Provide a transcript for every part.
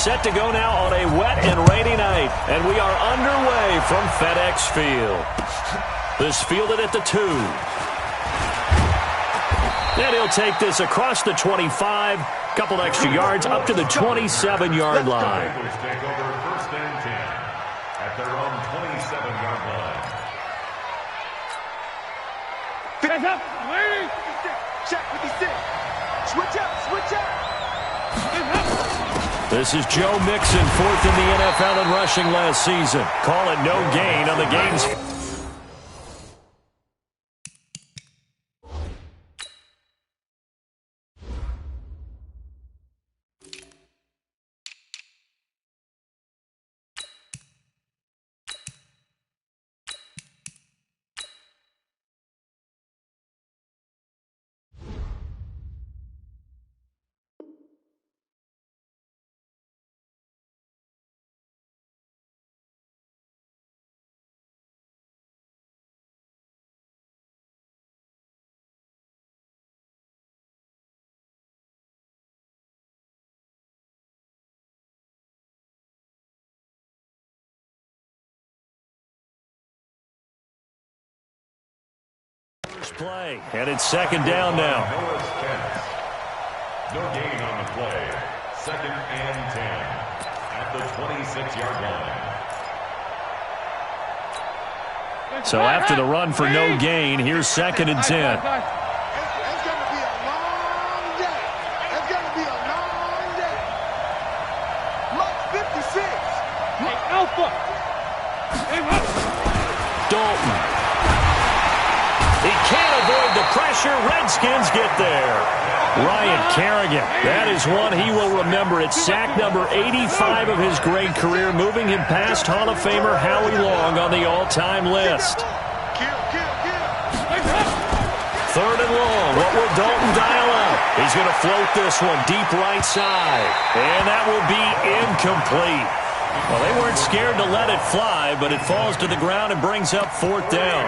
set to go now on a wet and rainy night. And we are underway from FedEx Field. This fielded at the 2. And he'll take this across the 25. Couple extra yards up to the 27-yard line. Take over first and 10 at their own 27-yard line. Hands up. Ready. Check 56. Switch up. Switch up. This is Joe Mixon, 4th in the NFL in rushing last season. Call it no gain on the gains. Play, and it's second down now. No gain on the play. Second and 10 at the 26-yard line. So after the run for no gain, here's second and 10. It's going to be a long day. It's going to be a long day. Mark 56. Alpha. Dalton. He can't avoid the pressure. Redskins get there. Ryan Kerrigan. That is one he will remember. It's sack number 85 of his great career, moving him past Hall of Famer Howie Long on the all-time list. Third and long. What will Dalton dial up? He's going to float this one deep right side. And that will be incomplete. Well, they weren't scared to let it fly, but it falls to the ground and brings up 4th down.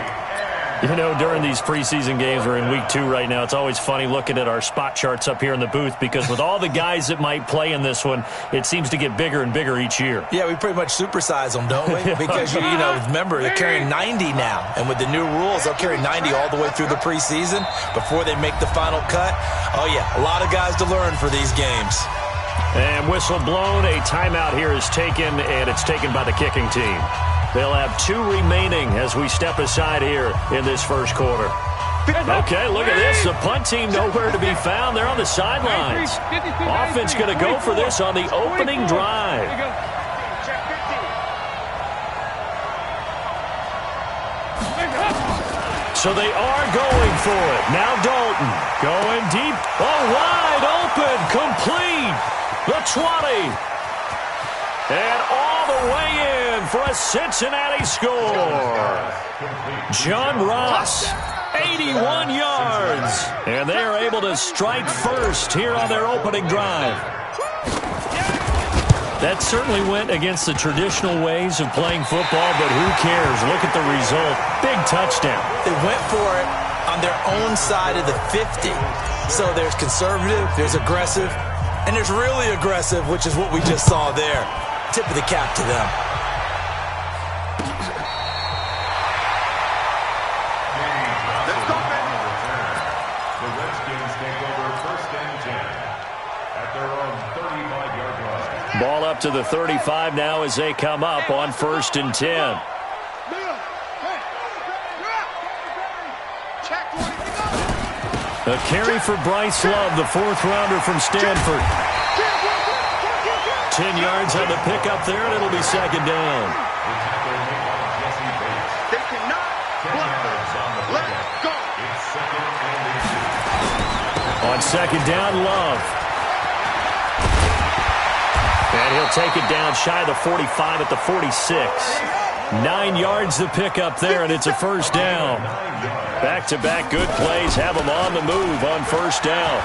You know, during these preseason games, we're in week 2 right now, it's always funny looking at our spot charts up here in the booth because with all the guys that might play in this one, it seems to get bigger and bigger each year. Yeah, we pretty much supersize them, don't we? Because, you know, remember, they're carrying 90 now. And with the new rules, they'll carry 90 all the way through the preseason before they make the final cut. Oh, yeah, a lot of guys to learn for these games. And whistle blown, a timeout here is taken, and it's taken by the kicking team. They'll have 2 remaining as we step aside here in this first quarter. Okay, look at this. The punt team nowhere to be found. They're on the sidelines. Offense going to go for this on the opening drive. So they are going for it. Now Dalton going deep. Oh, wide open. Complete. The 20. And all the way in for a Cincinnati score. John Ross, 81 yards. And they are able to strike first here on their opening drive. That certainly went against the traditional ways of playing football, but who cares? Look at the result. Big touchdown. They went for it on their own side of the 50. So there's conservative, there's aggressive, and there's really aggressive, which is what we just saw there. Tip of the cap to them. Let's go, man. The Redskins take over first and 10 at their own 35-yard line. Ball up to the 35 now as they come up on first and 10. A carry for Bryce Love, the 4th-rounder from Stanford. 10 yards on the pickup there, and it'll be second down. They cannot block. Let's go. On second down, Love. And he'll take it down shy of the 45 at the 46. 9 yards the pickup there, and it's a first down. Back-to-back good plays have them on the move on first down.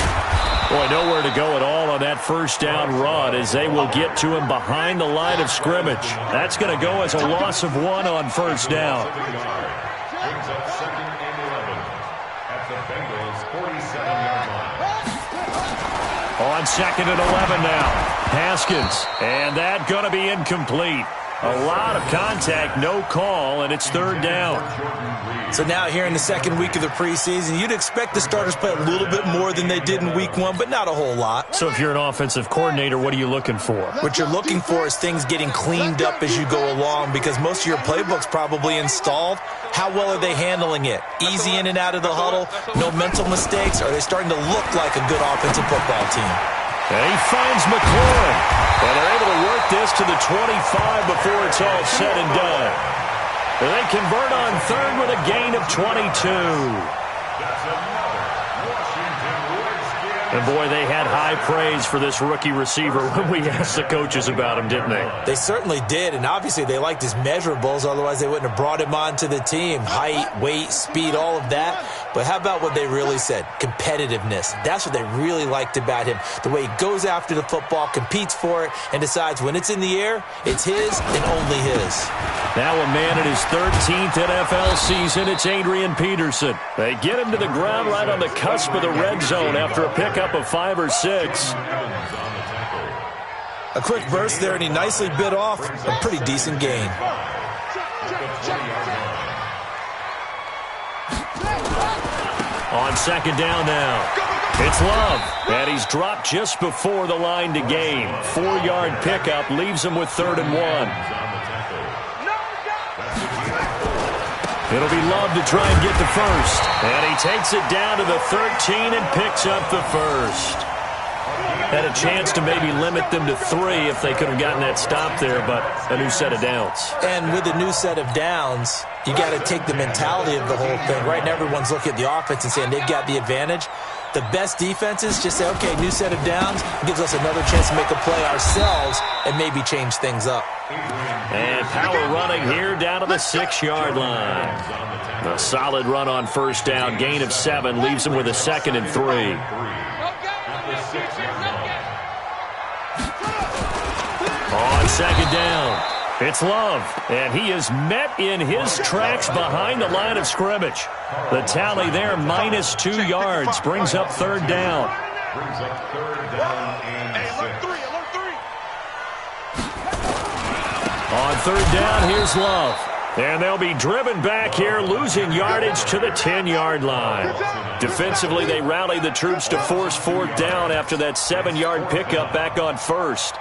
Boy, nowhere to go at all on that first down run as they will get to him behind the line of scrimmage. That's going to go as a loss of 1 on first down. Brings up second and 11 at the Bengals' 47-yard line. On 2nd and 11 now. Haskins. And that going to be incomplete. A lot of contact, no call, and it's 3rd down. So now here in the 2nd week of the preseason, you'd expect the starters play a little bit more than they did in week 1, but not a whole lot. So if you're an offensive coordinator, what are you looking for? What you're looking for is things getting cleaned up as you go along, because most of your playbook's probably installed. How well are they handling it? Easy in and out of the huddle, no mental mistakes? Are they starting to look like a good offensive football team? And he finds McLaurin. And they're able to work this to the 25 before it's all said and done. And they convert on 3rd with a gain of 22. That's another Washington Redskins. And boy, they had high praise for this rookie receiver when we asked the coaches about him, didn't they? They certainly did, and obviously they liked his measurables, otherwise they wouldn't have brought him onto the team. Height, weight, speed, all of that. But how about what they really said? Competitiveness. That's what they really liked about him. The way he goes after the football, competes for it, and decides when it's in the air, it's his and only his. Now a man in his 13th NFL season, it's Adrian Peterson. They get him to the ground right on the cusp of the red zone after a pickup of 5 or 6. A quick burst there, and he nicely bit off a pretty decent gain. On 2nd down now. It's Love, and he's dropped just before the line to gain. 4-yard pickup leaves him with 3rd and 1. It'll be Love to try and get the first. And he takes it down to the 13 and picks up the first. Had a chance to maybe limit them to 3 if they could have gotten that stop there, but a new set of downs. And with a new set of downs, you got to take the mentality of the whole thing. Right now, everyone's looking at the offense and saying they've got the advantage. The best defenses just say, okay, new set of downs, gives us another chance to make a play ourselves and maybe change things up. And power running here down to the 6-yard line. A solid run on 1st down, gain of 7, leaves him with a 2nd and 3. On 2nd down, it's Love, and he is met in his tracks behind the line of scrimmage. The tally there, minus 2 yards, brings up 3rd down. Brings up 3rd down and 6. On 3rd down, here's Love. And they'll be driven back here, losing yardage to the 10-yard line. Defensively, they rally the troops to force 4th down after that 7-yard pickup back on 1st.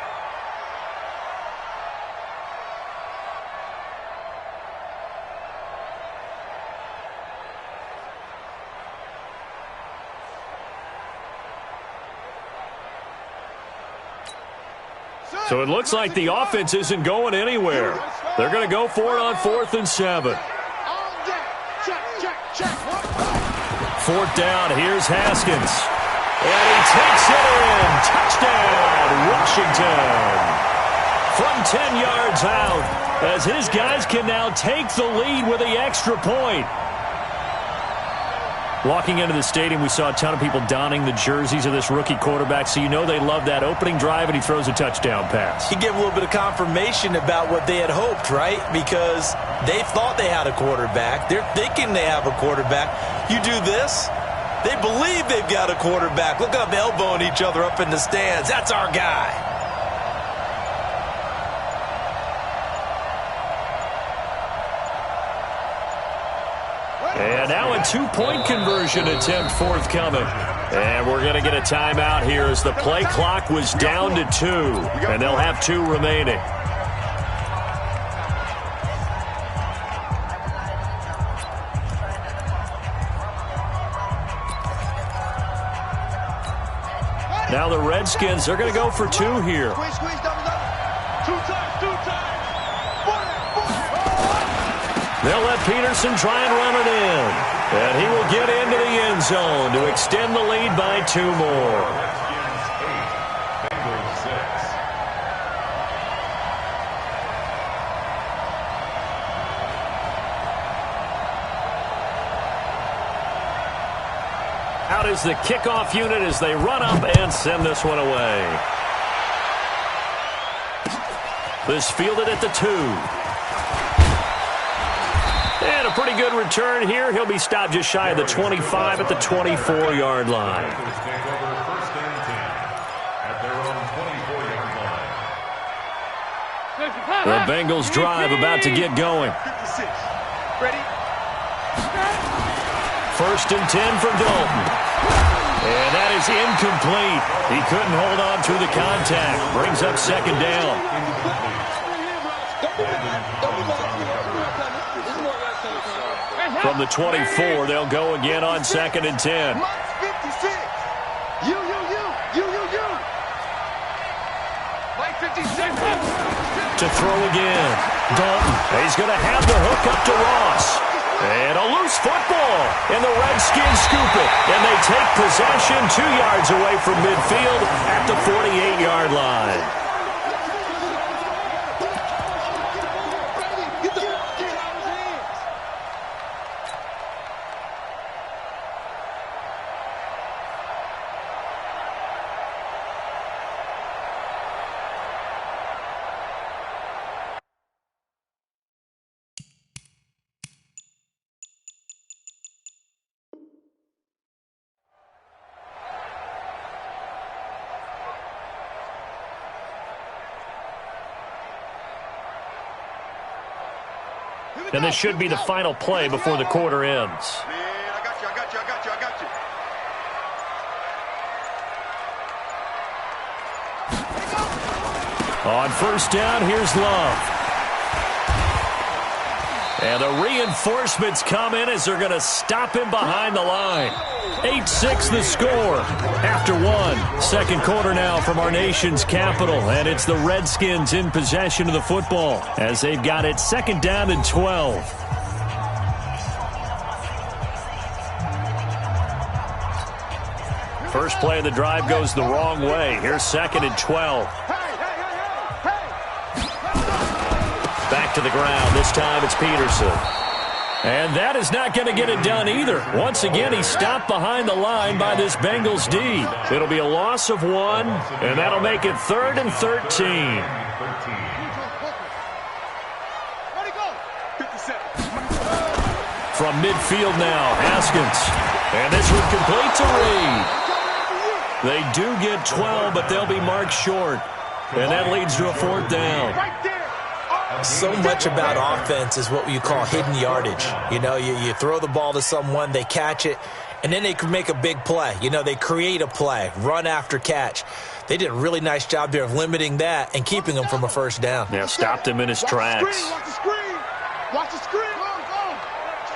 So it looks like the offense isn't going anywhere. They're going to go for it on 4th and 7. 4th down, here's Haskins. And he takes it in. Touchdown, Washington. From 10 yards out, as his guys can now take the lead with the extra point. Walking into the stadium, we saw a ton of people donning the jerseys of this rookie quarterback, so you know they love that opening drive, and he throws a touchdown pass. He gave a little bit of confirmation about what they had hoped, right? Because they thought they had a quarterback. They're thinking they have a quarterback. You do this, they believe they've got a quarterback. Look up, elbowing each other up in the stands. That's our guy. And now a 2-point conversion attempt forthcoming. And we're going to get a timeout here as the play clock was down to 2. And they'll have 2 remaining. Now the Redskins, they're going to go for 2 here. Squeeze, double up. 2 times. They'll let Peterson try and run it in. And he will get into the end zone to extend the lead by 2 more. Redskins 8, Bengals 6. Out is the kickoff unit as they run up and send this one away. This fielded at the 2. And a pretty good return here. He'll be stopped just shy of the 25 at the 24-yard line. The Bengals drive about to get going. 56. Ready? First and 10 for Dalton. And that is incomplete. He couldn't hold on through the contact. Brings up second down. From the 24, they'll go again on second and 10. Mike's 56. You. Mike 56. To throw again. Dalton. He's going to have the hook up to Ross. And a loose football. And the Redskins scoop it. And they take possession 2 yards away from midfield at the 48-yard line. And this should be the final play before the quarter ends. Man, I got you. On first down, here's Love. And the reinforcements come in as they're going to stop him behind the line. 8-6 the score after one. Second quarter now from our nation's capital. And it's the Redskins in possession of the football as they've got it second down and 12. First play of the drive goes the wrong way. Here's second and 12. Back to the ground. This time it's Peterson. And that is not going to get it done either. Once again, he's stopped behind the line by this Bengals D. It'll be a loss of 1, and that'll make it 3rd and 13. From midfield now, Haskins. And this one complete to Reed. They do get 12, but they'll be marked short. And that leads to a 4th down. So much about offense is what you call hidden yardage. You know, you throw the ball to someone, they catch it, and then they can make a big play. You know, they create a play, run after catch. They did a really nice job there of limiting that and keeping him from a first down. Yeah, stopped him in his tracks. Watch the screen. Watch the screen. Go.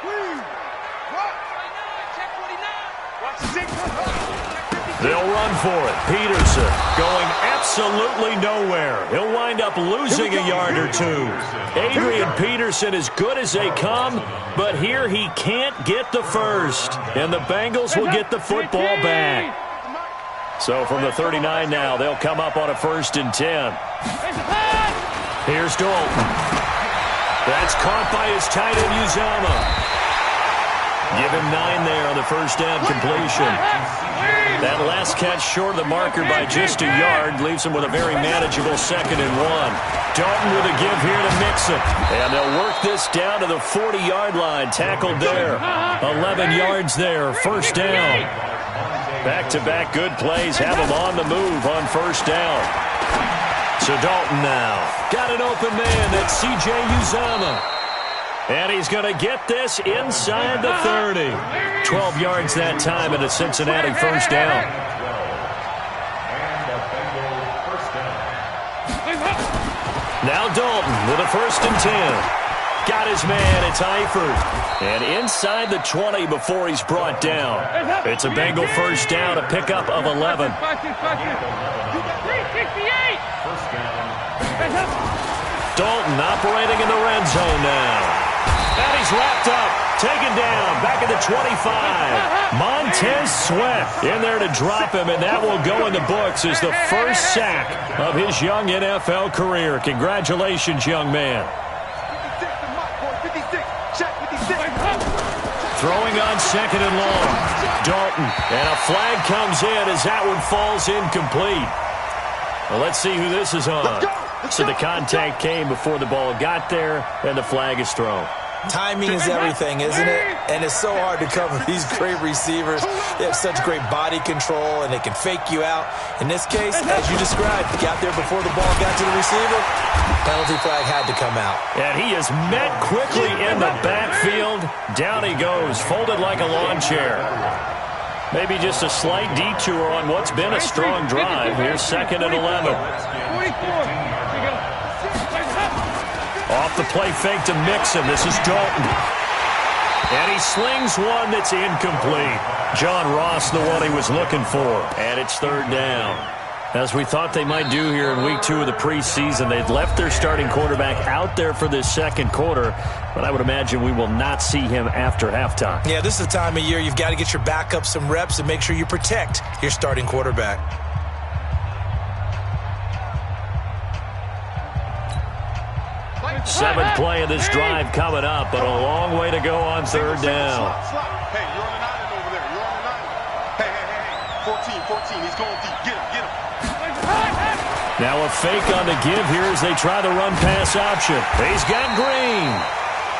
Screen. Watch the screen. They'll run for it. Peterson going absolutely nowhere. He'll wind up losing a yard or 2. Adrian Peterson as good as they come, but here he can't get the first. And the Bengals will get the football back. So from the 39 now, they'll come up on a 1st and 10. Here's Dalton. That's caught by his tight end, Uzomah. Give him 9 there on the first down completion. That last catch short of the marker by just a yard leaves him with a very manageable 2nd and 1. Dalton with a give here to mix it. And they'll work this down to the 40-yard line. Tackled there. 11 yards there. First down. Back-to-back good plays have him on the move on first down. So Dalton now. Got an open man. That's C.J. Uzomah. And he's going to get this inside the 30. 12 yards that time and a Cincinnati first down. Now Dalton with a 1st and 10. Got his man. It's Eifert. And inside the 20 before he's brought down. It's a Bengal first down, a pickup of 11. Dalton operating in the red zone now. And he's wrapped up, taken down, back at the 25. Montez Sweat in there to drop him, and that will go in the books as the first sack of his young NFL career. Congratulations, young man. Throwing on 2nd and long. Dalton, and a flag comes in as that one falls incomplete. Well, let's see who this is on. So the contact came before the ball got there, and the flag is thrown. Timing is everything, isn't it? And it's so hard to cover these great receivers. They have such great body control, and they can fake you out. In this case, as you described, got there before the ball got to the receiver. Penalty flag had to come out. And he is met quickly in the backfield. Down he goes, folded like a lawn chair. Maybe just a slight detour on what's been a strong drive. Here's 2nd and 11. Off the play fake to Mixon. This is Dalton. And he slings one that's incomplete. John Ross, the one he was looking for. And it's 3rd down. As we thought they might do here in week 2 of the preseason, they'd left their starting quarterback out there for this 2nd quarter, but I would imagine we will not see him after halftime. Yeah, this is the time of year you've got to get your backup some reps and make sure you protect your starting quarterback. Seventh play of this drive coming up, but a long way to go on 3rd down. Hey, you're on the 9 over there. You're on the 9. Hey. 14. He's going deep. Get him. Now a fake on the give here as they try the run-pass option. He's got Green.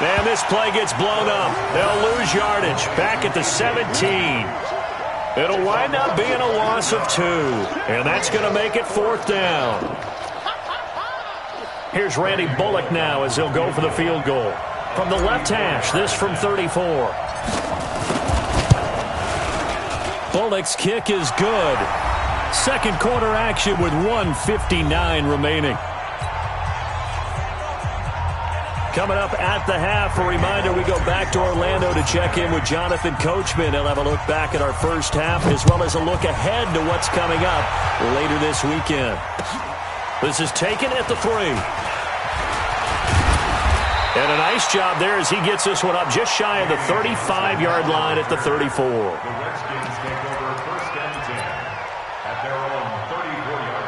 And this play gets blown up. They'll lose yardage. Back at the 17. It'll wind up being a loss of 2. And that's going to make it 4th down. Here's Randy Bullock now as he'll go for the field goal. From the left hash, this from 34. Bullock's kick is good. 2nd quarter action with 1:59 remaining. Coming up at the half, a reminder, we go back to Orlando to check in with Jonathan Coachman. He'll have a look back at our first half as well as a look ahead to what's coming up later this weekend. This is taken at the 3. And a nice job there as he gets this one up just shy of the 35-yard line at the 34. The Redskins take over 1st and 10 at their own 34-yard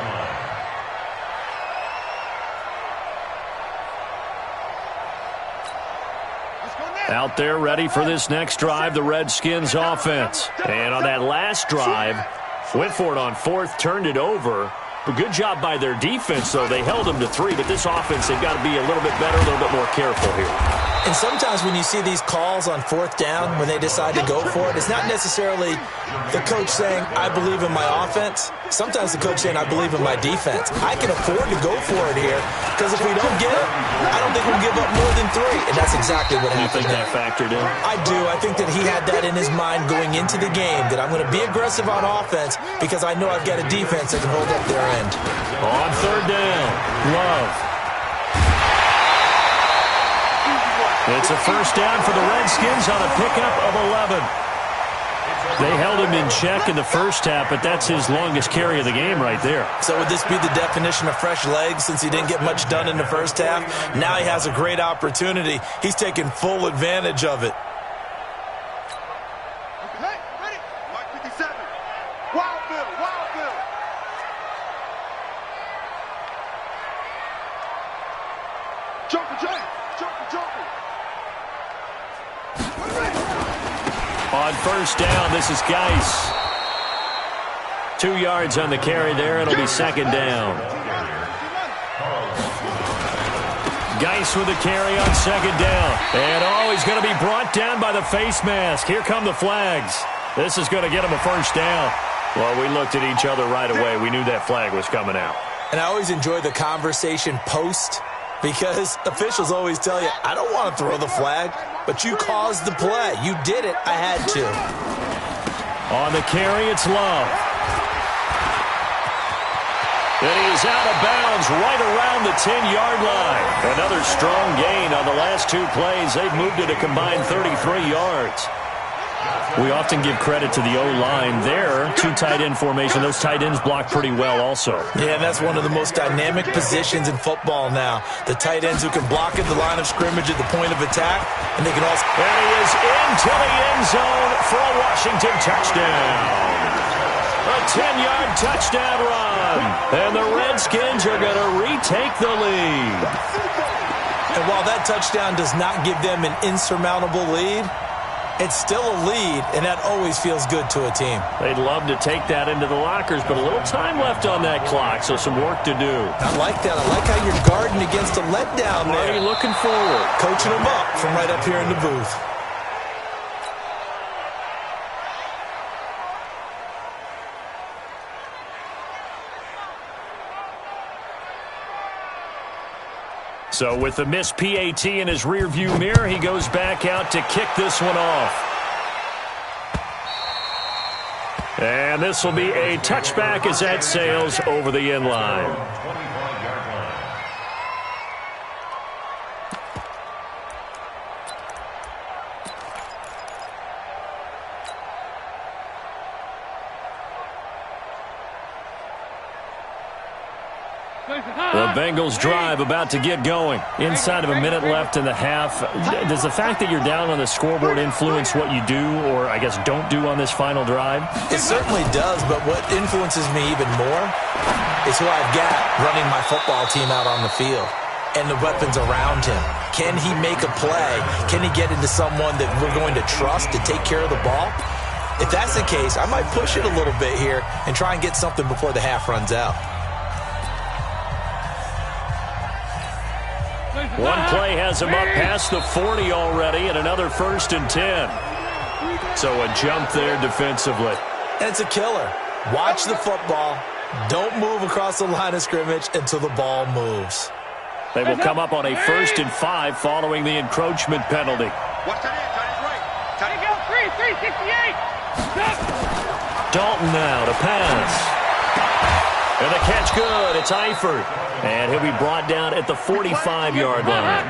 line. Out there ready for this next drive, the Redskins offense. And on that last drive, went for it on 4th, turned it over. A good job by their defense, though. They held them to 3, but this offense, they've got to be a little bit better, a little bit more careful here. And sometimes when you see these calls on 4th down, when they decide to go for it, it's not necessarily the coach saying, I believe in my offense. Sometimes the coach saying, I believe in my defense. I can afford to go for it here, because if we don't get it, I don't think we'll give up more than 3. And that's exactly what happened. You think that factored in? I do. I think that he had that in his mind going into the game, that I'm going to be aggressive on offense because I know I've got a defense that can hold up their end. On 3rd down, Love. It's a 1st down for the Redskins on a pickup of 11. They held him in check in the first half, but that's his longest carry of the game right there. So would this be the definition of fresh legs since he didn't get much done in the first half? Now he has a great opportunity. He's taking full advantage of it. Hey, ready? Mike 57. Wild Bill. Jumper James. Jumper. On 1st down, this is Geis. 2 yards on the carry there. It'll be 2nd down. Geis with a carry on 2nd down. And he's going to be brought down by the face mask. Here come the flags. This is going to get him a 1st down. Well, we looked at each other right away. We knew that flag was coming out. And I always enjoy the conversation post, because officials always tell you, I don't want to throw the flag, but you caused the play. You did it. I had to. On the carry, it's Love. And he is out of bounds right around the 10-yard line. Another strong gain on the last 2 plays. They've moved it a combined 33 yards. We often give credit to the O-line there. 2 tight end formation. Those tight ends block pretty well also. Yeah, that's one of the most dynamic positions in football now. The tight ends who can block at the line of scrimmage at the point of attack, and they can also... And he is into the end zone for a Washington touchdown. A 10-yard touchdown run. And the Redskins are going to retake the lead. And while that touchdown does not give them an insurmountable lead, It's still a lead, and that always feels good to a team. They'd love to take that into the lockers, but a little time left on that clock, so some work to do. I like that. I like how you're guarding against a letdown there. Already looking forward. Coaching them up from right up here in the booth. So with the missed PAT in his rearview mirror, he goes back out to kick this one off. And this will be a touchback as that sails over the end line. The Bengals drive about to get going. Inside of a minute left in the half. Does the fact that you're down on the scoreboard influence what you do, or I guess don't do on this final drive? It certainly does, but what influences me even more is who I've got running my football team out on the field and the weapons around him. Can he make a play? Can he get into someone that we're going to trust to take care of the ball? If that's the case, I might push it a little bit here and try and get something before the half runs out. One play has him up past the 40 already, and another 1st and 10. So a jump there defensively. And it's a killer. Watch the football. Don't move across the line of scrimmage until the ball moves. They will come up on a 1st and 5 following the encroachment penalty. Watch that in, tight right. Tight go, 368. Dalton now to pass. And the catch good. It's Eifert. And he'll be brought down at the 45-yard line.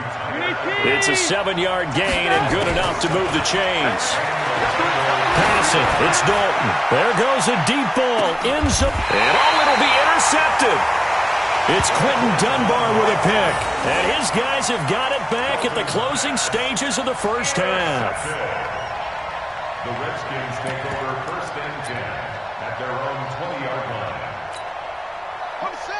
It's a 7-yard gain and good enough to move the chains. Passing. It's Dalton. There goes a deep ball. Ends up. And it'll be intercepted. It's Quentin Dunbar with a pick. And his guys have got it back at the closing stages of the first half. The Redskins take over 1st and 10 at their own 20-yard line.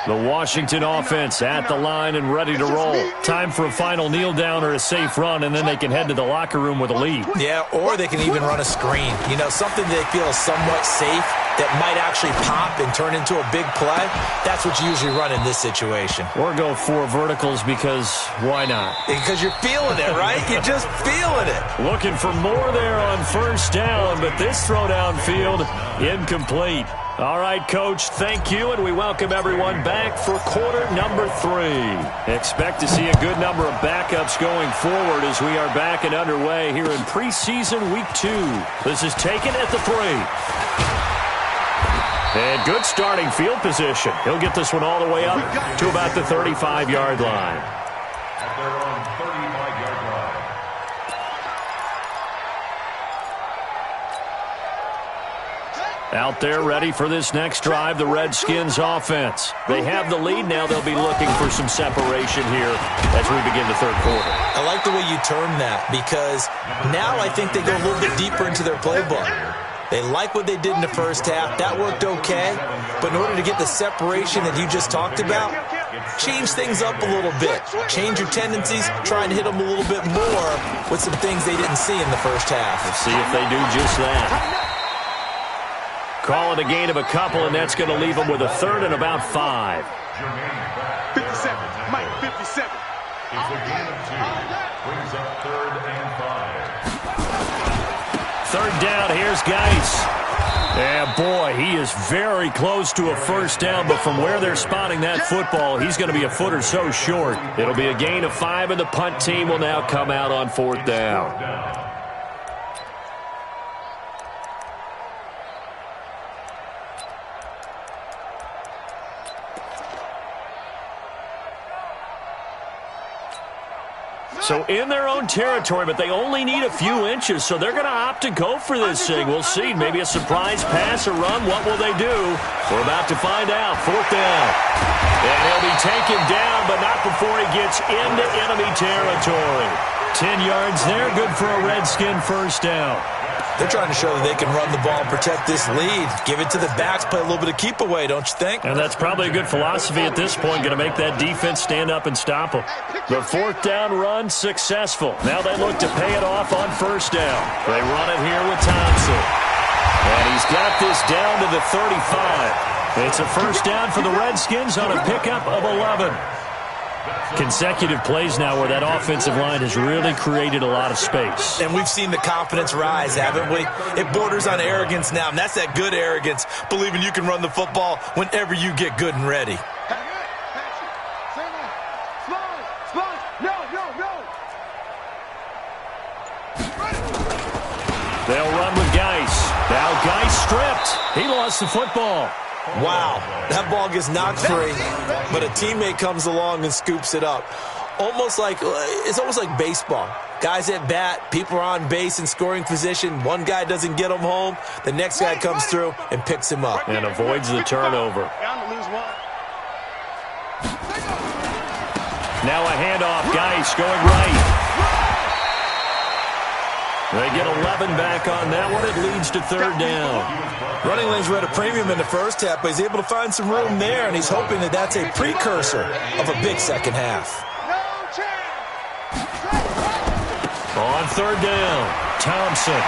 The Washington offense at the line and ready to roll. Time for a final kneel down or a safe run, and then they can head to the locker room with a lead. Yeah, or they can even run a screen. You know, something they feel is somewhat safe that might actually pop and turn into a big play. That's what you usually run in this situation. Or go 4 verticals because why not? Because you're feeling it, right? You're just feeling it. Looking for more there on 1st down, but this throw downfield incomplete. All right, Coach, thank you, and we welcome everyone back for quarter number 3. Expect to see a good number of backups going forward as we are back and underway here in preseason week 2. This is taken at the 3. And good starting field position. He'll get this one all the way up to about the 35-yard line. At their own 35-yard line. Out there ready for this next drive, the Redskins offense. They have the lead now. They'll be looking for some separation here as we begin the 3rd quarter. I like the way you term that because now I think they go a little bit deeper into their playbook. They like what they did in the first half. That worked okay. But in order to get the separation that you just talked about, change things up a little bit. Change your tendencies. Try and hit them a little bit more with some things they didn't see in the first half. Let's see if they do just that. Call it a gain of a couple, and that's going to leave them with a 3rd and about 5. 57. Mike, 57. It's a gain of 2. Brings up 3rd and 5. 3rd down, here's Geis. Yeah, boy, he is very close to a 1st down, but from where they're spotting that football, he's going to be a foot or so short. It'll be a gain of 5, and the punt team will now come out on 4th down. So in their own territory, but they only need a few inches, so they're going to opt to go for this thing. We'll see. Maybe a surprise pass or run. What will they do? We're about to find out. 4th down. And he'll be taken down, but not before he gets into enemy territory. 10 yards there. Good for a Redskin 1st down. They're trying to show that they can run the ball and protect this lead. Give it to the backs, play a little bit of keep away, don't you think? And that's probably a good philosophy at this point, going to make that defense stand up and stop them. The fourth down run successful. Now they look to pay it off on first down. They run it here with Thompson. And he's got this down to the 35. It's a first down for the Redskins on a pickup of 11. Consecutive plays now where that offensive line has really created a lot of space. And we've seen the confidence rise, haven't we? It borders on arrogance now, and that's that good arrogance, believing you can run the football whenever you get good and ready. They'll run with Geis. Now Geis stripped. He lost the football. Wow, that ball gets knocked free, but a teammate comes along and scoops it up. It's almost like baseball. Guys at bat, people are on base in scoring position. One guy doesn't get him home. The next guy comes through and picks him up. And avoids the turnover. Now a handoff. Geis going right. They get 11 back on that one. It leads to third down. Running lanes were at a premium in the first half, but he's able to find some room there, and he's hoping that that's a precursor of a big second half. On third down, Thompson.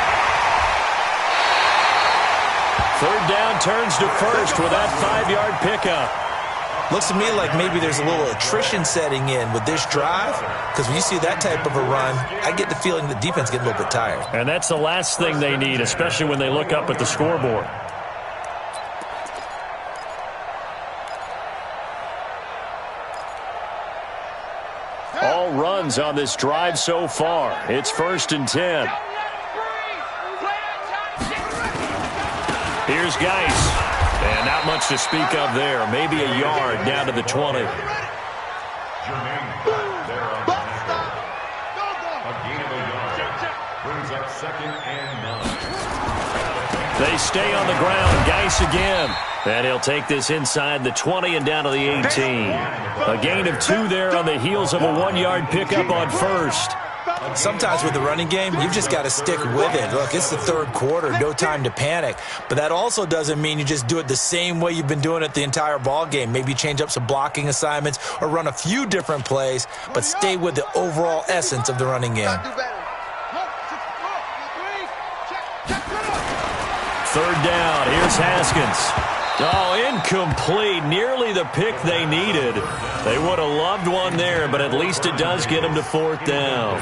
Third down turns to first with that 5-yard pickup. Looks to me like maybe there's a little attrition setting in with this drive, because when you see that type of a run, I get the feeling the defense getting a little bit tired. And that's the last thing they need, especially when they look up at the scoreboard. All runs on this drive so far. It's 1st and 10. Here's Geis. And not much to speak of there. Maybe a yard down to the 20. They stay on the ground. Geis again. And he'll take this inside the 20 and down to the 18. A gain of 2 there on the heels of a 1-yard pickup on first. Sometimes with the running game, you've just got to stick with it. Look, it's the third quarter, no time to panic. But that also doesn't mean you just do it the same way you've been doing it the entire ball game. Maybe change up some blocking assignments or run a few different plays, but stay with the overall essence of the running game. Third down, here's Haskins. Oh, incomplete. Nearly the pick they needed. They would have loved one there, but at least it does get them to fourth down.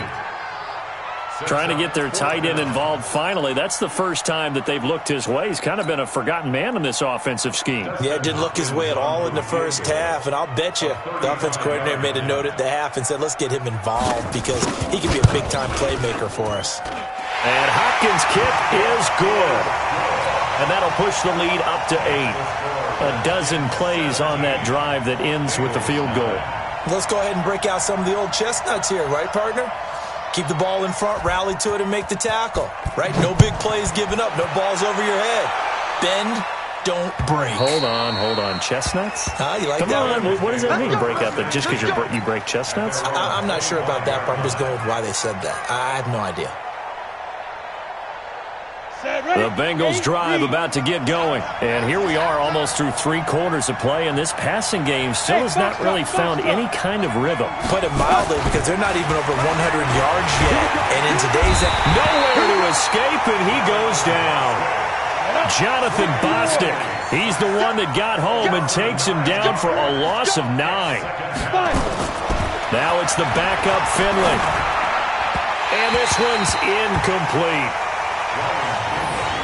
Trying to get their tight end involved finally. That's the first time that they've looked his way. He's kind of been a forgotten man in this offensive scheme. Yeah, it didn't look his way at all in the first half, and I'll bet you the offense coordinator made a note at the half and said, let's get him involved because he can be a big-time playmaker for us. And Hopkins' kick is good. And that'll push the lead up to 8. A dozen plays on that drive that ends with the field goal. Let's go ahead and break out some of the old chestnuts here, right, partner? Keep the ball in front, rally to it, and make the tackle, right? No big plays given up, no balls over your head. Bend, don't break. Hold on. Chestnuts? You like Come that on. one? What does that mean, break out? Just because you break chestnuts? I'm not sure about that, but I'm just going with why they said that. I have no idea. The Bengals drive about to get going. And here we are almost through 3 quarters of play, and this passing game still has not really found any kind of rhythm. Put it mildly, because they're not even over 100 yards yet. And in today's... Nowhere to escape, and he goes down. Jonathan Bostic. He's the one that got home and takes him down for a loss of 9. Now it's the backup Finley. And this one's incomplete.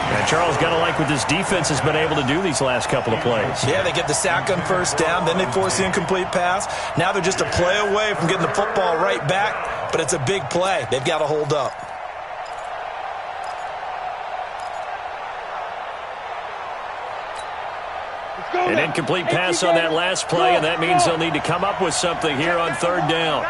And Charles, got to like what this defense has been able to do these last couple of plays. Yeah, they get the sack on first down, then they force the incomplete pass. Now they're just a play away from getting the football right back, but it's a big play. They've got to hold up. An incomplete pass on that last play, and that means they'll need to come up with something here on third down.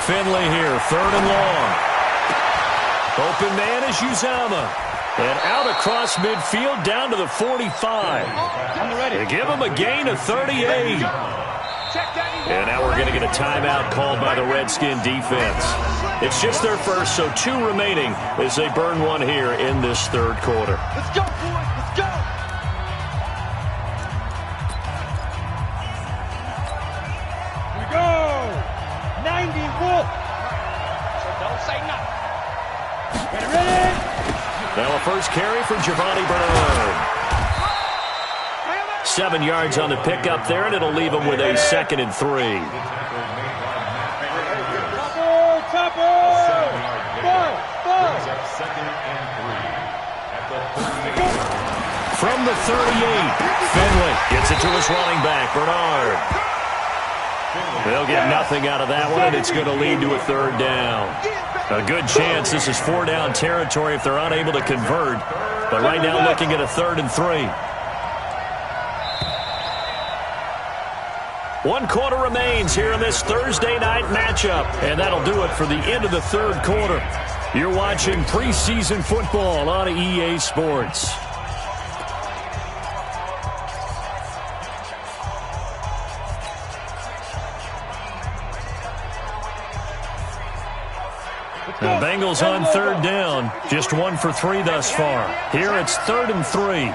Finley here, third and long. Open man is Uzama. And out across midfield down to the 45. They give him a gain of 38. And now we're going to get a timeout called by the Redskin defense. It's just their first, so 2 remaining as they burn one here in this third quarter. Let's go, boys. Let's go. We go. 90 Wolf. So don't say nothing. Ready? Now a first carry for Giovanni Bernard. 7 yards on the pickup there, and it'll leave him with a 2nd and 3. From the 38, Finley gets it to his running back, Bernard. They'll get nothing out of that one, and it's going to lead to a 3rd down. A good chance this is 4-down territory if they're unable to convert. But right now looking at a 3rd and 3. 1 quarter remains here in this Thursday night matchup. And that'll do it for the end of the 3rd quarter. You're watching preseason football on EA Sports. Now, Bengals on 3rd down. Just 1 for 3 thus far. Here it's 3rd and 3.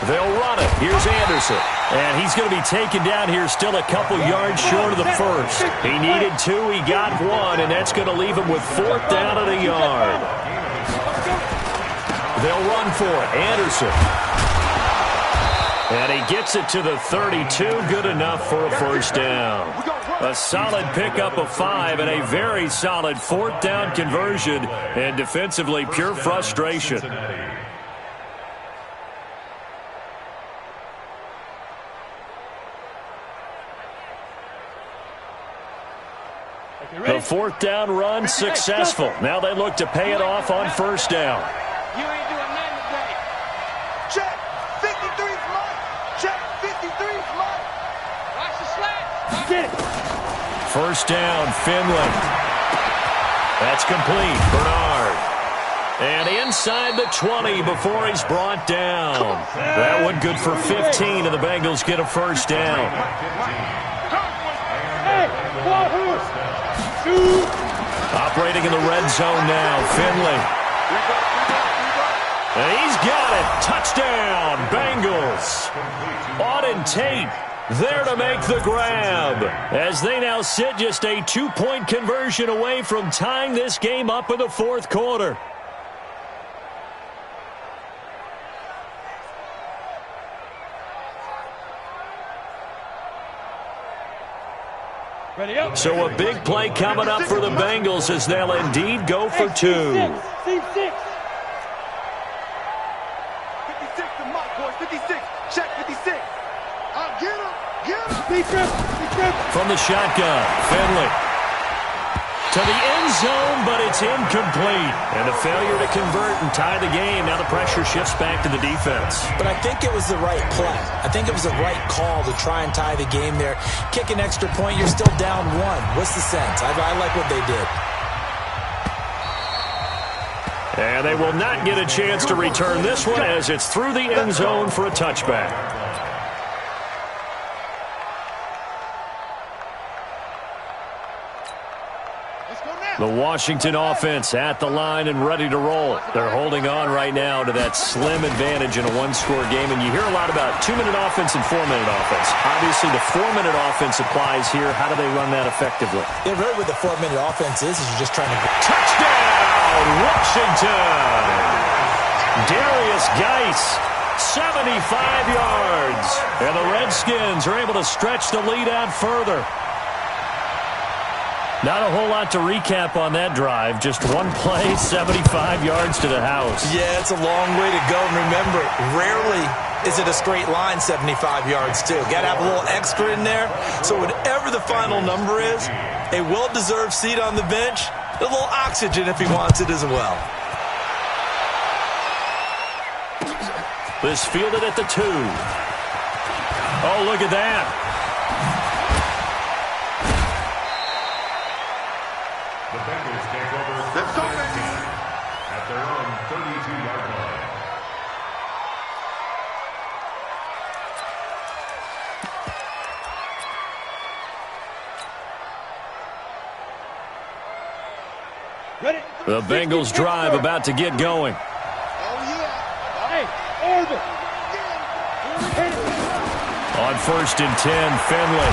They'll run it. Here's Anderson. And he's going to be taken down here still a couple yards short of the first. He needed 2. He got 1, and that's going to leave him with 4th down and a yard. They'll run for it. Anderson. And he gets it to the 32. Good enough for a 1st down. A solid pickup of 5 and a very solid 4th down conversion. And defensively, pure frustration. The 4th down run successful. Now they look to pay it off on 1st down. You ain't doing nothing today. Check. 53's mine. Check. 53's mine. Watch the slats. Get it. 1st down, Finley. That's complete. Bernard. And inside the 20 before he's brought down. That one good for 15, and the Bengals get a 1st down. Hey, Operating in the red zone now, Finley. And he's got it. Touchdown, Bengals. Auden Tate there to make the grab, as they now sit just a 2-point conversion away from tying this game up in the 4th quarter. Ready up. So a big play coming up for the Bengals as they'll indeed go for 2. C6. 56 to Mike, boys. 56. Check 56. Get him. Get him. Secret. From the shotgun, Finley. To the end zone, but it's incomplete. And a failure to convert and tie the game. Now the pressure shifts back to the defense. But I think it was the right play. I think it was the right call to try and tie the game there. Kick an extra point, you're still down 1. What's the sense? I like what they did. And they will not get a chance to return this one as it's through the end zone for a touchback. The Washington offense at the line and ready to roll. They're holding on right now to that slim advantage in a 1-score game. And you hear a lot about 2-minute offense and 4-minute offense. Obviously, the 4-minute offense applies here. How do they run that effectively? Yeah, really what the 4-minute offense is you're just trying to... Touchdown, Washington! Darius Geis, 75 yards. And the Redskins are able to stretch the lead out further. Not a whole lot to recap on that drive. Just one play, 75 yards to the house. Yeah, it's a long way to go. And remember, rarely is it a straight line 75 yards, too. Got to have a little extra in there. So whatever the final number is, a well-deserved seat on the bench, a little oxygen if he wants it as well. This fielded at the 2. Oh, look at that. The Bengals take over Let's go, baby. at their own 32-yard line. The Bengals drive about to get going. Hey, over. On 1st and 10, Finley.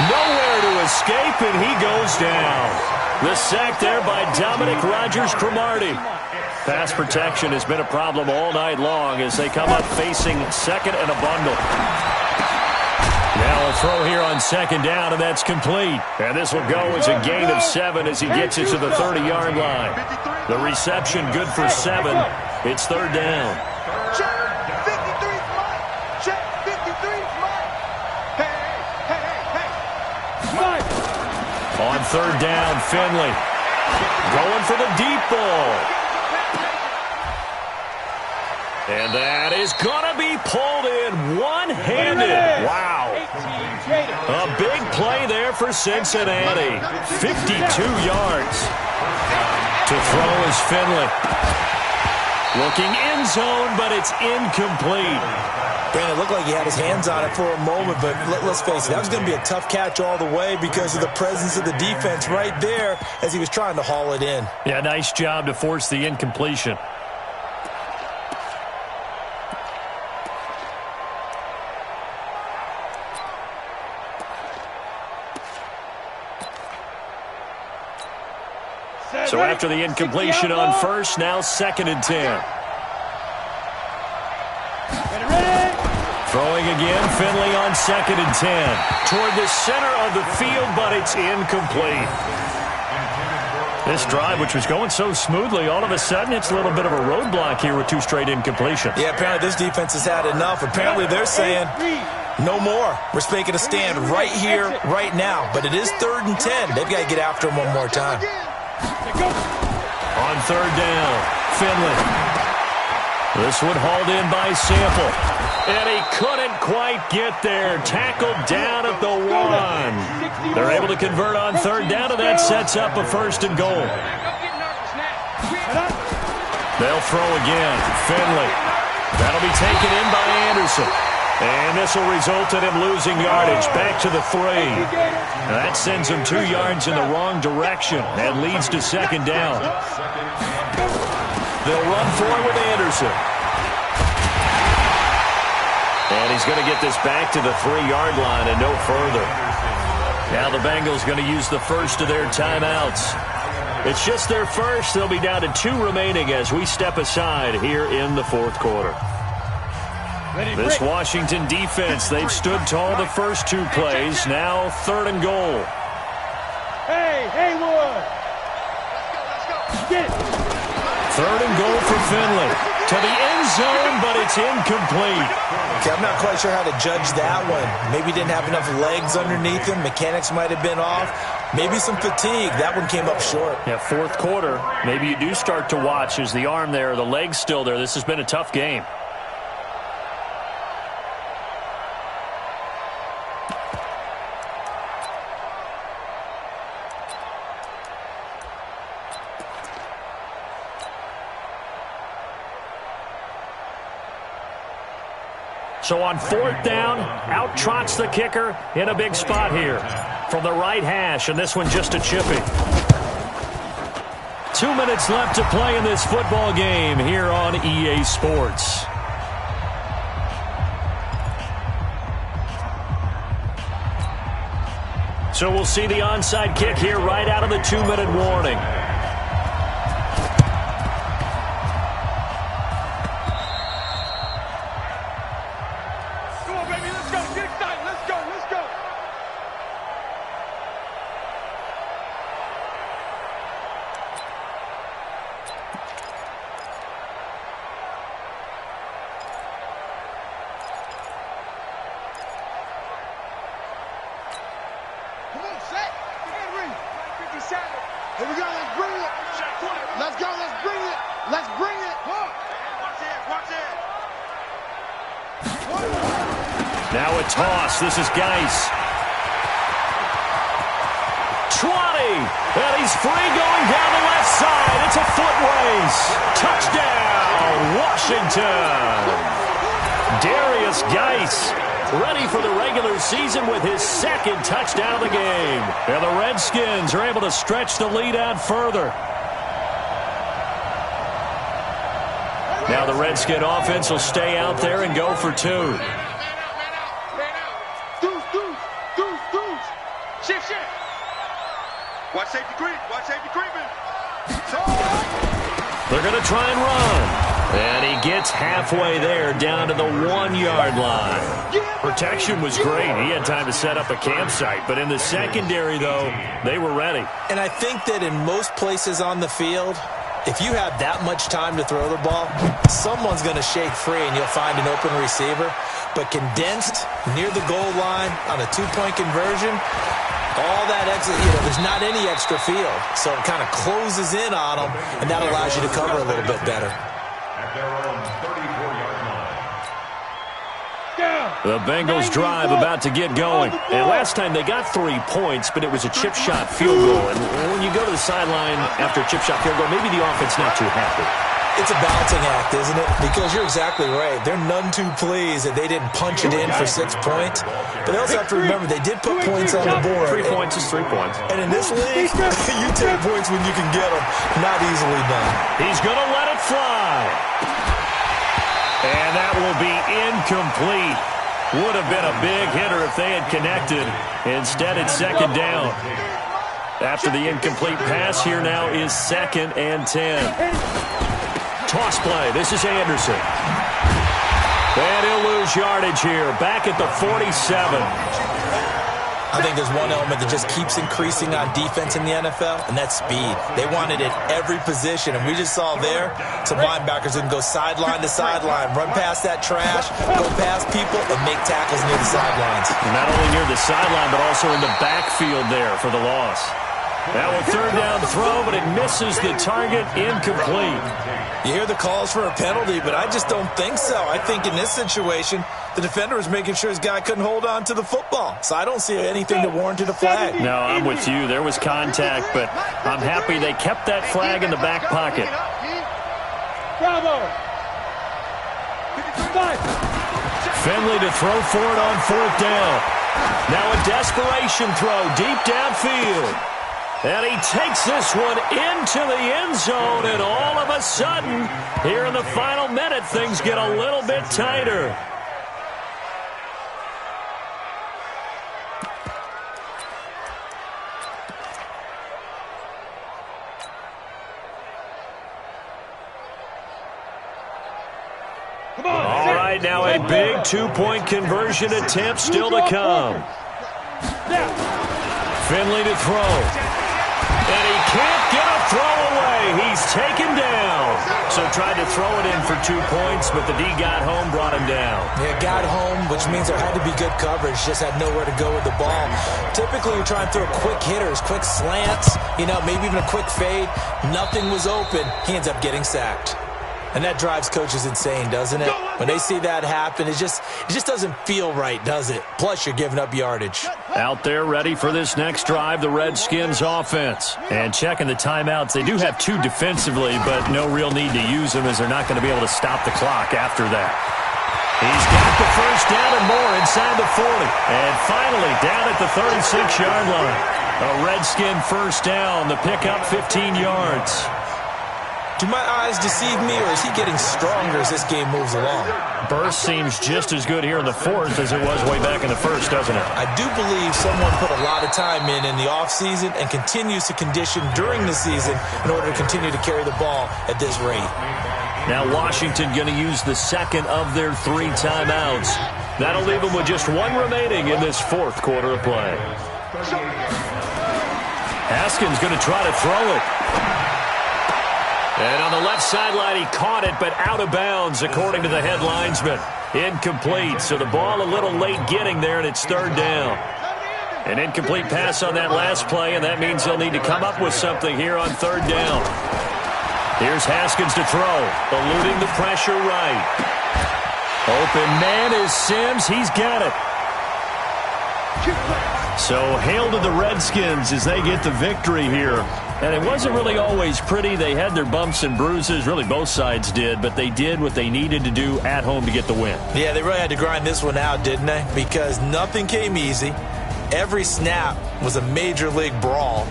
Nowhere to escape, and he goes down. The sack there by Dominic Rodgers-Cromartie. Pass protection has been a problem all night long as they come up facing second and a bundle. Now a throw here on 2nd down, and that's complete. And this will go as a gain of 7 as he gets it to the 30-yard line. The reception good for 7. It's 3rd down. Check 53's mine. Check 53's mine. Hey. Mike. On 3rd down, Finley going for the deep ball. And that is going to be pulled in one-handed. Wow. A big play there for Cincinnati. 52 yards. To throw is Finley. Looking end zone, but it's incomplete. Brandon, it looked like he had his hands on it for a moment, but let's face it, that was going to be a tough catch all the way because of the presence of the defense right there as he was trying to haul it in. Yeah, nice job to force the incompletion. So after the incompletion on 1st, now 2nd and 10. Throwing again, Finley on 2nd and 10. Toward the center of the field, but it's incomplete. This drive, which was going so smoothly, all of a sudden it's a little bit of a roadblock here with 2 straight incompletions. Yeah, apparently this defense has had enough. Apparently they're saying, no more. We're making a stand right here, right now. But it is 3rd and 10. They've got to get after him one more time. On 3rd down, Finley. This one hauled in by Sample. And he couldn't quite get there. Tackled down at the 1. They're able to convert on 3rd down, and that sets up a 1st and goal. They'll throw again. Finley. That'll be taken in by Anderson. And this will result in him losing yardage back to the 3. That sends him 2 yards in the wrong direction and leads to 2nd down. They'll run for it with Anderson. And he's going to get this back to the 3-yard line and no further. Now the Bengals going to use the first of their timeouts. It's just their first. They'll be down to 2 remaining as we step aside here in the 4th quarter. This Washington defense, they've stood tall the first 2 plays. Now 3rd and goal. Hey, Haywood. Get it. 3rd and goal for Finley. To the end zone, but it's incomplete. Okay, I'm not quite sure how to judge that one. Maybe he didn't have enough legs underneath him. Mechanics might have been off. Maybe some fatigue. That one came up short. Yeah, 4th quarter. Maybe you do start to watch. Is the arm there, the leg's still there? This has been a tough game. So on 4th down, out trots the kicker in a big spot here from the right hash, and this one just a chippy. 2 minutes left to play in this football game here on EA Sports. So we'll see the onside kick here right out of the 2-minute warning. Here we go, let's bring it. Let's go, let's bring it. Let's bring it. Watch it. Now a toss. This is Geis. 20. And he's free going down the left side. It's a foot race. Touchdown, Washington. Darius Geis ready for the regular season with his second touchdown of the game. And the Redskins are able to stretch the lead out further. Now the Redskin offense will stay out there and go for 2. Shift. Watch safety creep. Watch safety creeping. They're going to try and run. And he gets halfway there down to the 1-yard line. Protection was great. He had time to set up a campsite. But in the secondary, though, they were ready. And I think that in most places on the field, if you have that much time to throw the ball, someone's going to shake free and you'll find an open receiver. But condensed near the goal line on a 2-point conversion, all that extra, there's not any extra field. So it kind of closes in on them, and that allows you to cover a little bit better. At their own 34-yard line. The Bengals drive about to get going. And last time they got 3 points, but it was a chip shot field goal. And when you go to the sideline after a chip shot field goal, maybe the offense not too happy. It's a balancing act, isn't it? Because you're exactly right. They're none too pleased that they didn't punch it in for 6 points. But they also have to remember they did put points on the board. 3 points is 3 points. And in this league, you take points when you can get them. Not easily done. He's going to let it fly. And that will be incomplete. Would have been a big hitter if they had connected. Instead, it's second down. After the incomplete pass, here now is 2nd and 10. Toss play. This is Anderson. And he'll lose yardage here. Back at the 47. I think there's one element that just keeps increasing on defense in the NFL, and that's speed. They want it at every position, and we just saw there some linebackers that can go sideline to sideline, run past that trash, go past people, and make tackles near the sidelines. Not only near the sideline, but also in the backfield there for the loss. That will 3rd down throw, but it misses the target, incomplete. You hear the calls for a penalty, but I just don't think so. I think in this situation, the defender was making sure his guy couldn't hold on to the football. So I don't see anything that warranted a flag. No, I'm with you. There was contact, but I'm happy they kept that flag in the back pocket. Bravo. Finley to throw for it on 4th down. Now a desperation throw deep downfield. And he takes this one into the end zone, and all of a sudden, here in the final minute, things get a little bit tighter. All right, now a big 2-point conversion attempt still to come. Finley to throw. And he can't get a throw away. He's taken down. So tried to throw it in for 2 points, but the D got home, brought him down. Yeah, got home, which means there had to be good coverage. Just had nowhere to go with the ball. Typically, you're trying to throw quick hitters, quick slants, maybe even a quick fade. Nothing was open. He ends up getting sacked. And that drives coaches insane, doesn't it? When they see that happen, it just doesn't feel right, does it? Plus, you're giving up yardage. Out there ready for this next drive, the Redskins offense. And checking the timeouts, they do have 2 defensively, but no real need to use them as they're not going to be able to stop the clock after that. He's got the 1st down and more inside the 40. And finally, down at the 36-yard line. A Redskin 1st down, the pickup 15 yards. Do my eyes deceive me, or is he getting stronger as this game moves along? Burst seems just as good here in the 4th as it was way back in the 1st, doesn't it? I do believe someone put a lot of time in the offseason and continues to condition during the season in order to continue to carry the ball at this rate. Now Washington going to use the 2nd of their 3 timeouts. That'll leave them with just 1 remaining in this 4th quarter of play. Haskins going to try to throw it. And on the left sideline, he caught it, but out of bounds, according to the head linesman. Incomplete, so the ball a little late getting there, and it's 3rd down. An incomplete pass on that last play, and that means they'll need to come up with something here on 3rd down. Here's Haskins to throw, eluding the pressure right. Open man is Sims. He's got it. So hail to the Redskins as they get the victory here. And it wasn't really always pretty. They had their bumps and bruises. Really, both sides did. But they did what they needed to do at home to get the win. Yeah, they really had to grind this one out, didn't they? Because nothing came easy. Every snap was a major league brawl.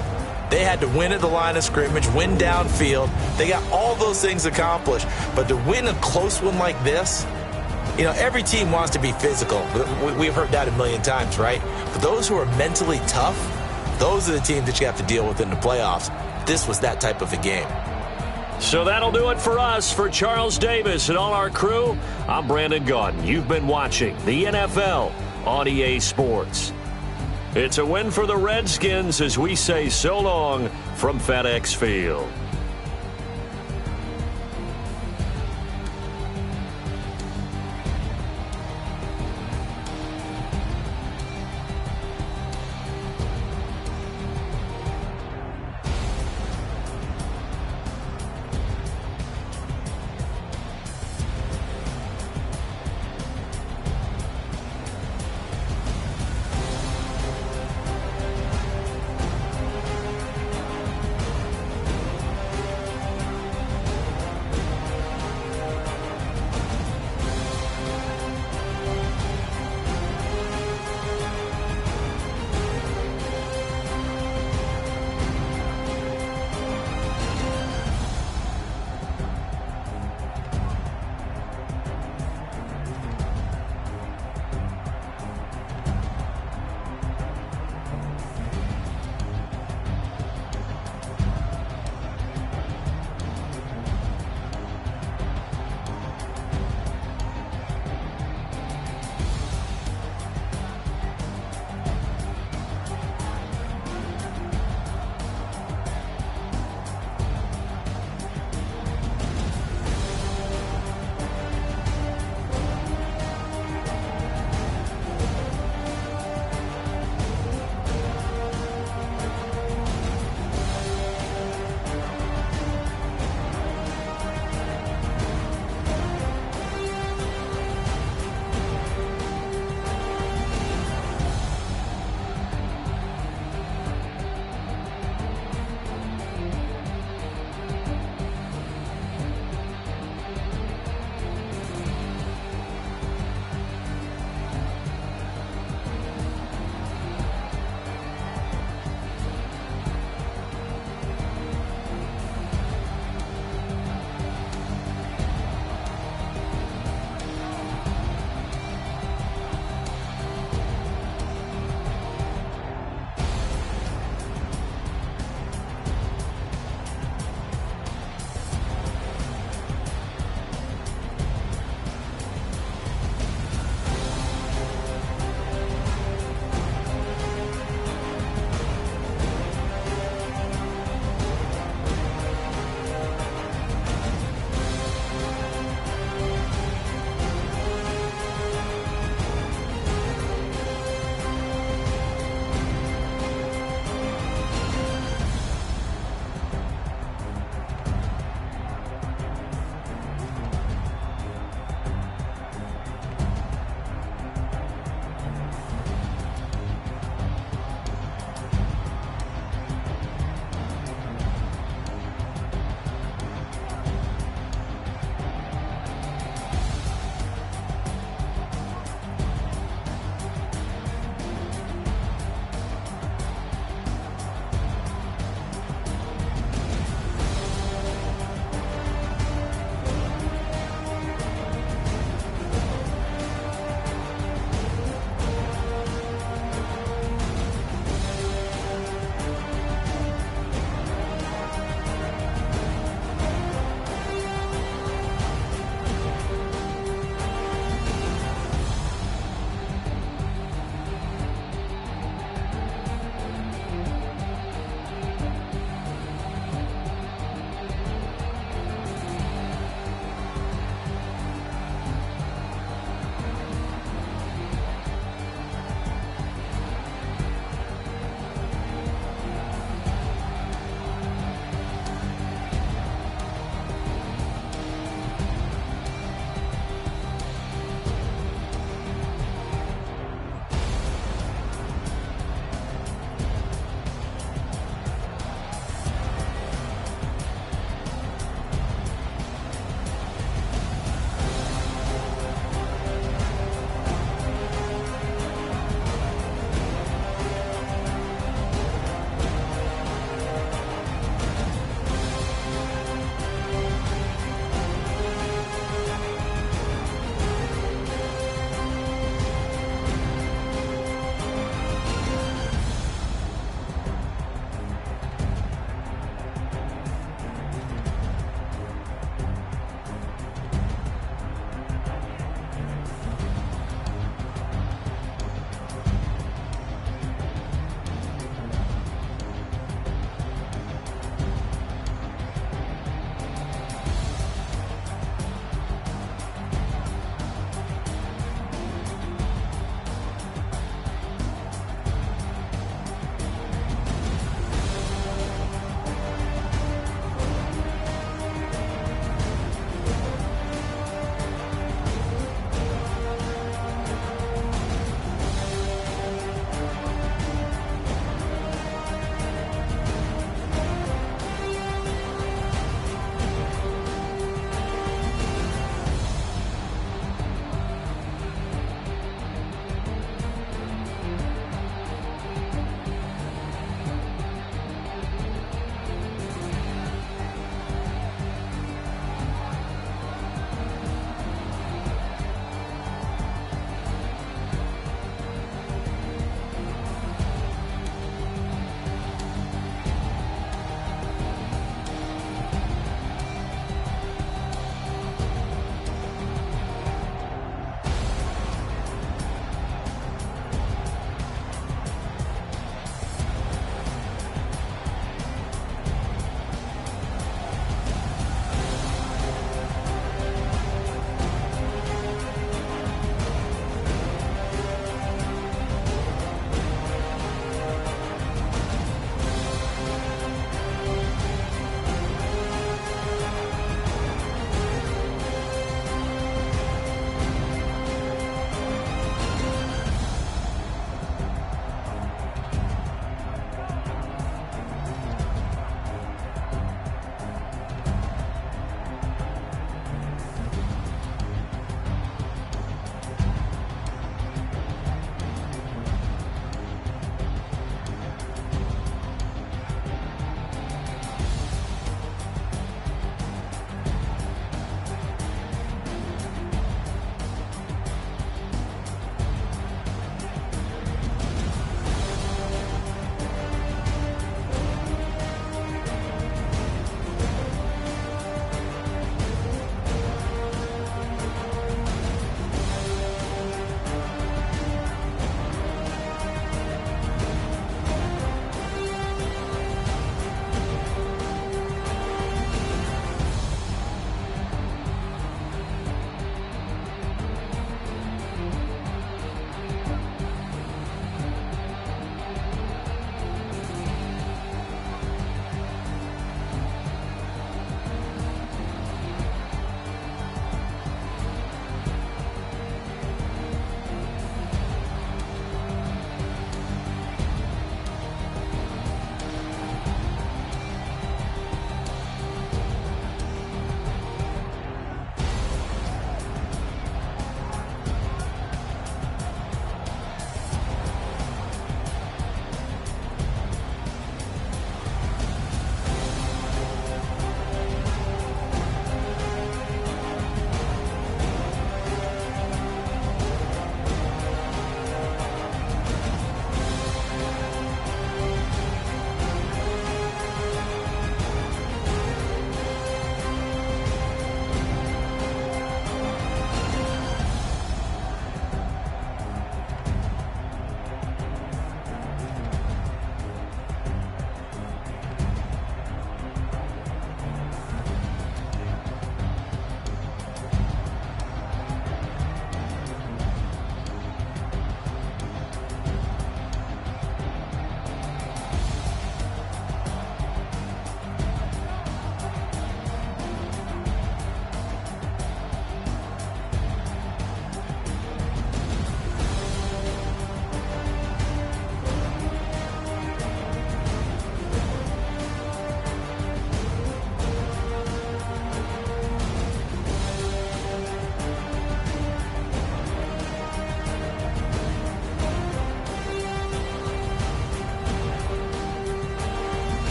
They had to win at the line of scrimmage, win downfield. They got all those things accomplished. But to win a close one like this, you know, every team wants to be physical. We've heard that a million times, right? But those who are mentally tough, those are the teams that you have to deal with in the playoffs. This was that type of a game. So that'll do it for us. For Charles Davis and all our crew, I'm Brandon Gaudin. You've been watching the NFL on EA Sports. It's a win for the Redskins as we say so long from FedEx Field.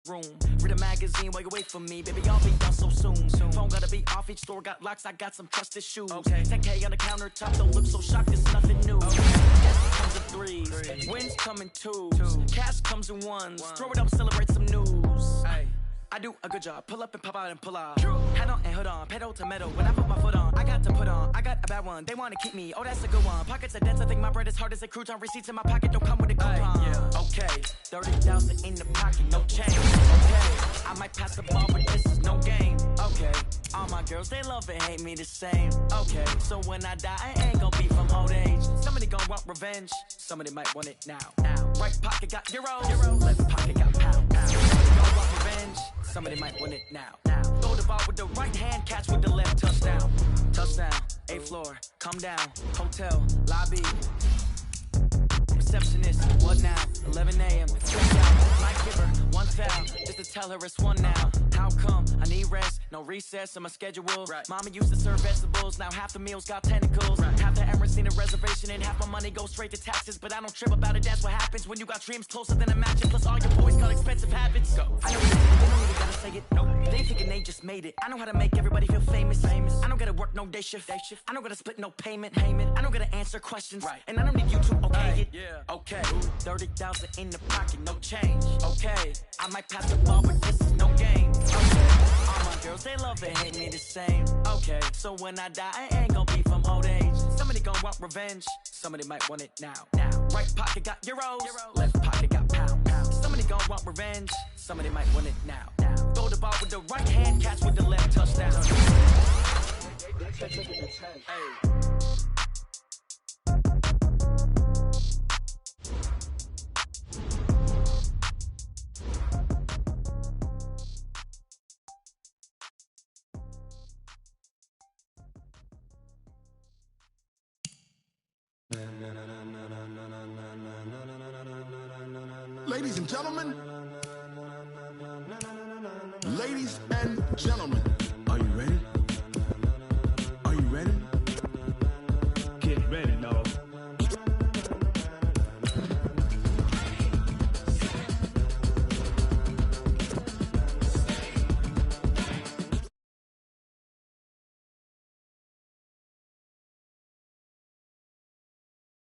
room. Read a magazine while you wait for me, baby, I'll be done so soon. Phone gotta be off, each store got locks, I got some trusted shoes. 10K on the countertop, don't look so shocked, it's nothing new. Yes comes in threes, wins come in twos, cash comes in ones, throw it up, celebrate some news. I do a good job, pull up and pop out and pull out. Head on and hood on, pedal to metal, when I put my foot on, I got to put on, I got a bad one, they wanna keep me, oh that's a good one. Pockets are dense, I think my bread is hard as a crouton, receipts in my pocket don't come with a coupon. Okay, 30,000 in the pocket, no change. Okay, I might pass the ball, but this is no game. Okay, all my girls, they love and hate me the same. Okay, so when I die, I ain't gonna be from old age. Somebody gon' want revenge, somebody might want it now. Right pocket got euros, left pocket got pound. Somebody gon' want revenge, somebody might want it now. Throw the ball with the right hand, catch with the left, touchdown. Touchdown, 8th floor, come down, hotel, lobby. Receptionist, what now? 11 a.m. Check out, might give her one foul, just to tell her it's one now. How come? I need rest, no recess in my schedule. Mama used to serve vegetables, now half the meals got tentacles. Half the errands need a reservation and half my money goes straight to taxes. But I don't trip about it, that's what happens when you got dreams closer than a match. Plus all your boys got expensive habits. Go. I know they don't even gotta say it. Nope. They thinking they just made it. I know how to make everybody feel famous. I don't gotta work no day shift. I don't gotta split no payment. I don't gotta answer questions. And I don't need you to okay it. Okay, 30,000 in the pocket, no change. Okay, I might pass the ball, but this is no game. Okay, all my girls, they love and hate me the same. Okay, so when I die, I ain't gonna be from old age. Somebody gon' want revenge, somebody might want it now. Right pocket got euros, left pocket got pound. Somebody gon' want revenge, somebody might want it now. Throw the ball with the right hand, catch with the left, touchdown. Hey. Ladies and gentlemen,